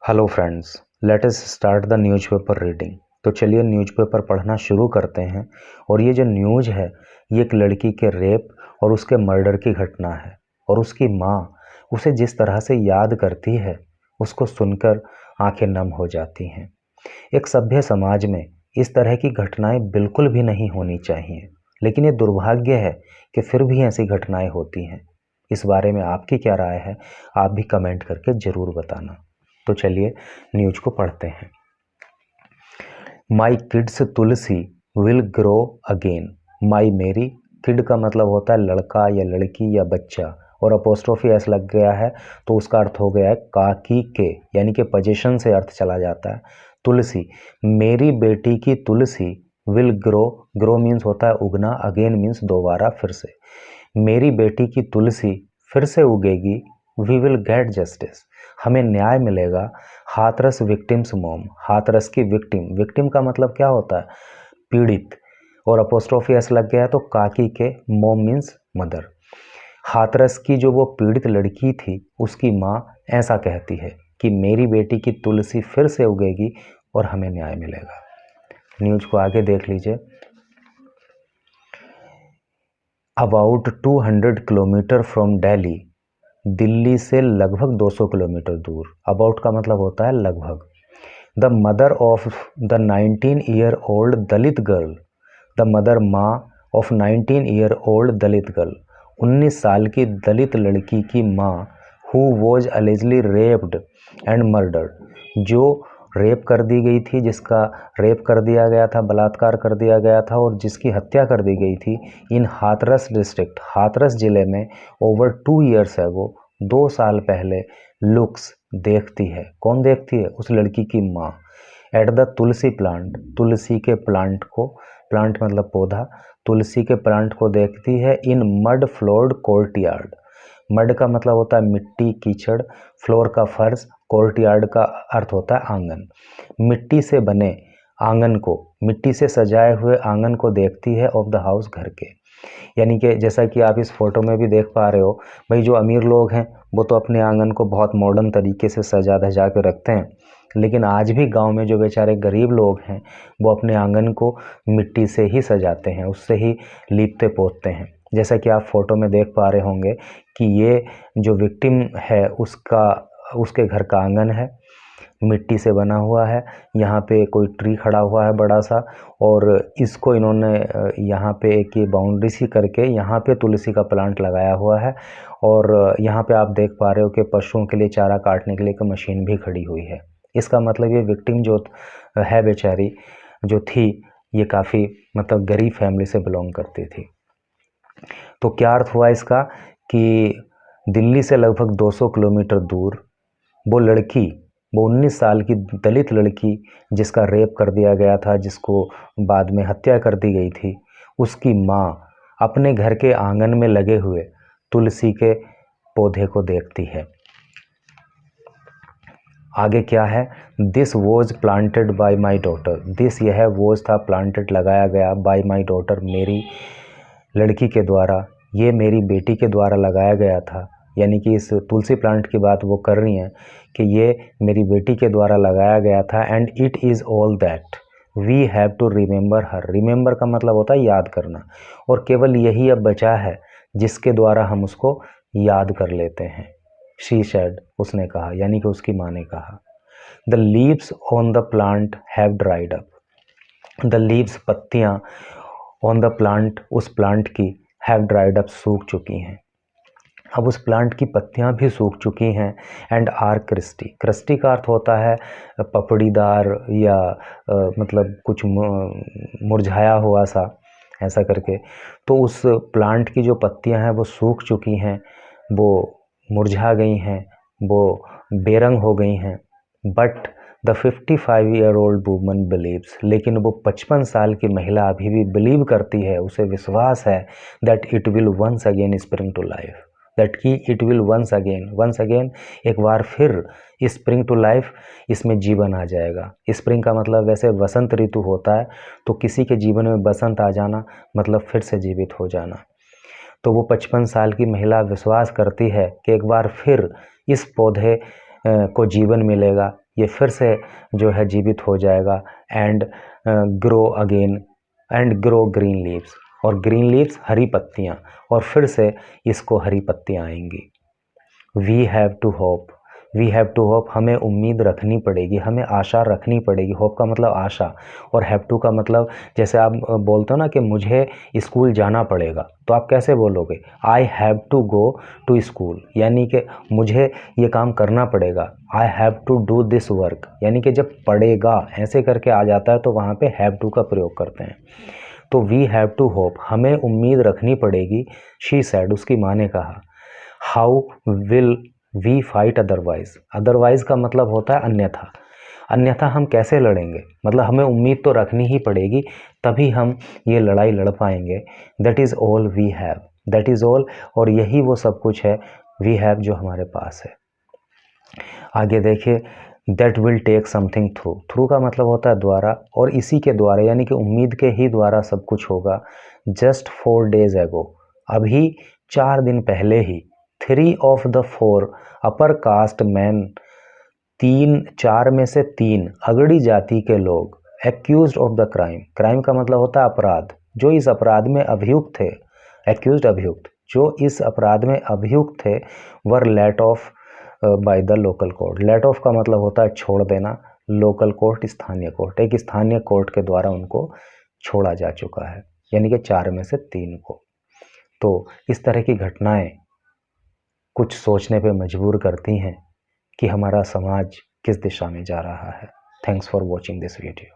Hello friends, let us start the newspaper reading. तो चलिए newspaper पढ़ना शुरू करते हैं। और ये जो न्यूज़ है ये एक लड़की के रेप और उसके मर्डर की घटना है। और उसकी माँ उसे जिस तरह से याद करती है उसको सुनकर आंखें नम हो जाती हैं। एक सभ्य समाज में इस तरह की घटनाएं बिल्कुल भी नहीं होनी चाहिए, लेकिन ये दुर्भाग्य है कि फिर भी ऐसी घटनाएं होती हैं। इस बारे में आपकी क्या राय है, आप भी कमेंट करके ज़रूर बताना। तो चलिए न्यूज को पढ़ते हैं। My kids tulsi will grow again. My मेरी, किड का मतलब होता है लड़का या लड़की या बच्चा, और अपोस्ट्रोफी एस लग गया है तो उसका अर्थ हो गया है काकी के, यानी कि पोजीशन से अर्थ चला जाता है। तुलसी, मेरी बेटी की तुलसी विल ग्रो, ग्रो मीन्स होता है उगना, अगेन मीन्स दोबारा, फिर से। मेरी बेटी की तुलसी फिर से उगेगी। वी विल गेट जस्टिस, हमें न्याय मिलेगा। हाथरस विक्टिम्स मॉम, हाथरस की विक्टिम, विक्टिम का मतलब क्या होता है, पीड़ित, और अपोस्ट्रोफी एस लग गया है तो काकी के, मॉम मीन्स मदर। हाथरस की जो वो पीड़ित लड़की थी उसकी माँ ऐसा कहती है कि मेरी बेटी की तुलसी फिर से उगेगी और हमें न्याय मिलेगा। न्यूज को आगे देख लीजिए। About 200 kilometre from Delhi, Delhi से लगभग 200 किलोमीटर दूर। अबाउट का मतलब होता है लगभग। The mother of the 19-year-old Dalit girl, the mother माँ ऑफ 19-year-old दलित गर्ल, 19 साल की दलित लड़की की माँ, who was allegedly raped and murdered, जो रेप कर दी गई थी, जिसका रेप कर दिया गया था, बलात्कार कर दिया गया था और जिसकी हत्या कर दी गई थी इन हाथरस डिस्ट्रिक्ट, हाथरस ज़िले में, ओवर 2 years ago, 2 साल पहले, लुक्स देखती है। कौन देखती है, उस लड़की की माँ। एट द तुलसी प्लांट, तुलसी के प्लांट को, प्लांट मतलब पौधा, तुलसी के प्लांट को देखती है in mud floored courtyard. Mud का मतलब होता है मिट्टी, कीचड़, फ्लोर का फर्श, कोर्टयार्ड का अर्थ होता है आंगन। मिट्टी से बने आंगन को, मिट्टी से सजाए हुए आंगन को देखती है ऑफ द हाउस, घर के। यानी कि जैसा कि आप इस फोटो में भी देख पा रहे हो, भाई जो अमीर लोग हैं वो तो अपने आंगन को बहुत मॉडर्न तरीके से सजा धजा के रखते हैं, लेकिन आज भी गांव में जो बेचारे गरीब लोग हैं वो अपने आंगन को मिट्टी से ही सजाते हैं, उससे ही लीपते पोतते हैं। जैसा कि आप फोटो में देख पा रहे होंगे कि ये जो विक्टिम है उसका, उसके घर का आंगन है, मिट्टी से बना हुआ है। यहाँ पे कोई ट्री खड़ा हुआ है बड़ा सा, और इसको इन्होंने यहाँ पे एक ये बाउंड्री सी करके यहाँ पे तुलसी का प्लांट लगाया हुआ है। और यहाँ पे आप देख पा रहे हो कि पशुओं के लिए चारा काटने के लिए एक मशीन भी खड़ी हुई है। इसका मतलब ये विक्टिम जो है बेचारी, जो थी, ये काफ़ी मतलब गरीब फैमिली से बिलोंग करती थी। तो क्या अर्थ हुआ इसका कि दिल्ली से लगभग 200 किलोमीटर दूर वो लड़की, वो 19 साल की दलित लड़की जिसका रेप कर दिया गया था, जिसको बाद में हत्या कर दी गई थी, उसकी माँ अपने घर के आंगन में लगे हुए तुलसी के पौधे को देखती है। आगे क्या है, this was planted by my daughter, this यह वॉज था, प्लांटेड लगाया गया, बाय माई डॉटर मेरी लड़की के द्वारा, ये मेरी बेटी के द्वारा लगाया गया था। यानी कि इस तुलसी प्लांट की बात वो कर रही हैं कि ये मेरी बेटी के द्वारा लगाया गया था। And it is all that we have to remember her, remember का मतलब होता है याद करना, और केवल यही अब बचा है जिसके द्वारा हम उसको याद कर लेते हैं। शी सेड, उसने कहा, यानी कि उसकी माँ ने कहा। The leaves on the plant have dried up, the leaves पत्तियाँ, ऑन द प्लांट उस प्लांट की, हैव ड्राइड अप सूख चुकी हैं। अब उस प्लांट की पत्तियां भी सूख चुकी हैं। एंड आर क्रिस्टी, क्रिस्टी का अर्थ होता है पपड़ीदार या मतलब कुछ मुरझाया हुआ सा, ऐसा करके। तो उस प्लांट की जो पत्तियां हैं वो सूख चुकी हैं, वो मुरझा गई हैं, वो बेरंग हो गई हैं। But the 55-year-old woman beliefs, लेकिन वो 55 साल की महिला अभी भी बिलीव करती है, उसे विश्वास है that it will once again spring to life, that की इट विल वंस अगेन, एक बार फिर स्प्रिंग टू लाइफ, इसमें जीवन आ जाएगा। स्प्रिंग का मतलब वैसे वसंत ऋतु होता है, तो किसी के जीवन में बसंत आ जाना मतलब फिर से जीवित हो जाना। तो वो 55 साल की महिला विश्वास करती है कि एक बार फिर इस पौधे को जीवन मिलेगा, ये फिर से जो है जीवित हो जाएगा and grow again and grow green leaves, और ग्रीन लीव्स हरी पत्तियाँ, और फिर से इसको हरी पत्तियाँ आएंगी। We have to hope, we have to hope, हमें उम्मीद रखनी पड़ेगी, हमें आशा रखनी पड़ेगी। होप का मतलब आशा, और हैव टू का मतलब जैसे आप बोलते हो ना कि मुझे स्कूल जाना पड़ेगा, तो आप कैसे बोलोगे? I have to go to school, यानी कि मुझे ये काम करना पड़ेगा। I have to do this work, यानी कि जब पड़ेगा ऐसे करके आ जाता है तो वहाँ पे हैव टू का प्रयोग करते हैं। तो वी हैव टू होप, हमें उम्मीद रखनी पड़ेगी। शी सैड, उसकी माँ ने कहा। How will we fight otherwise, otherwise का मतलब होता है अन्यथा, अन्यथा हम कैसे लड़ेंगे, मतलब हमें उम्मीद तो रखनी ही पड़ेगी, तभी हम ये लड़ाई लड़ पाएंगे। That is all we have, that is all, और यही वो सब कुछ है वी हैव जो हमारे पास है। आगे देखिए, that will take something through, through का मतलब होता है द्वारा, और इसी के द्वारा यानी कि उम्मीद के ही द्वारा सब कुछ होगा। जस्ट 4 days एगो, अभी 4 दिन पहले ही, 3 of the 4 upper caste man, 4 में से 3 अगड़ी जाति के लोग, accused of the crime, crime का मतलब होता है अपराध, जो इस अपराध में अभियुक्त थे, एक्यूज्ड अभियुक्त, जो इस अपराध में अभियुक्त थे, were let off by the local court. Let off का मतलब होता है छोड़ देना, लोकल कोर्ट स्थानीय कोर्ट, एक स्थानीय कोर्ट के द्वारा उनको छोड़ा जा चुका है, यानी कि 4 में से 3 को। तो इस तरह की घटनाएं कुछ सोचने पे मजबूर करती हैं कि हमारा समाज किस दिशा में जा रहा है। Thanks for watching this video.